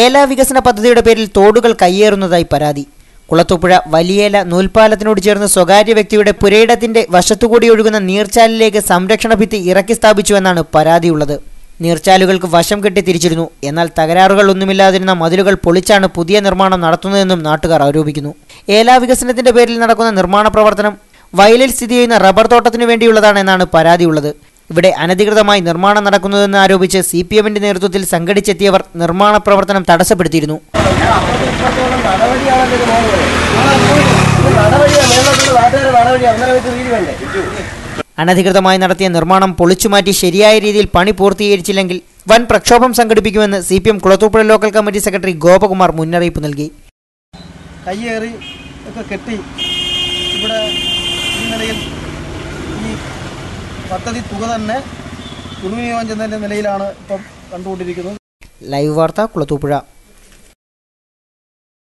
ഏല വികസന പദ്ധതിയുടെ പേരിൽ തോടുകൾ കയ്യേറുന്നതായി പരാതി. കുളത്തൂപ്പുഴ വലിയേല നൂൽപ്പാലത്തിനോട് ചേർന്ന് സ്വകാര്യ വ്യക്തിയുടെ പുരയിടത്തിന്റെ വശത്തുകൂടി ഒഴുകുന്ന നീർച്ചാലിലേക്ക് സംരക്ഷണ ഭിത്തി ഇറക്കി സ്ഥാപിച്ചുവെന്നാണ് പരാതിയുള്ളത്. നീർച്ചാലുകൾക്ക് വശം കെട്ടി തിരിച്ചിരുന്നു. എന്നാൽ തകരാറുകൾ ഒന്നുമില്ലാതിരുന്ന മതിലുകൾ പൊളിച്ചാണ് പുതിയ നിർമ്മാണം നടത്തുന്നതെന്നും നാട്ടുകാർ ആരോപിക്കുന്നു. ഏല വികസനത്തിന്റെ പേരിൽ നടക്കുന്ന നിർമ്മാണ പ്രവർത്തനം വയലിൽ സ്ഥിതി ചെയ്യുന്ന റബ്ബർ തോട്ടത്തിനു വേണ്ടിയുള്ളതാണെന്നാണ് പരാതിയുള്ളത്. ഇവിടെ അനധികൃതമായി നിർമ്മാണം നടക്കുന്നതെന്ന് ആരോപിച്ച് CPMന്റെ നേതൃത്വത്തിൽ സംഘടിച്ചെത്തിയവർ നിർമ്മാണ പ്രവർത്തനം തടസ്സപ്പെടുത്തിയിരുന്നു. അനധികൃതമായി നടത്തിയ നിർമ്മാണം പൊളിച്ചുമാറ്റി ശരിയായ രീതിയിൽ പണി പൂർത്തീകരിച്ചില്ലെങ്കിൽ വൻ പ്രക്ഷോഭം സംഘടിപ്പിക്കുമെന്ന് CPM Kulathupuzha local committee secretary Gopakumar മുന്നറിയിപ്പ് നൽകി. കയ്യേറി ഒക്കെ കെട്ടി ഇവിടെ ഈ നിലയിൽ ഈ പദ്ധതി തുക തന്നെ ദുർവിനിയോഗം ചെയ്യുന്നതിൻ്റെ നിലയിലാണ് ഇപ്പം കണ്ടുകൊണ്ടിരിക്കുന്നത്. ലൈവ് വാർത്ത കുളത്തൂപ്പുഴ.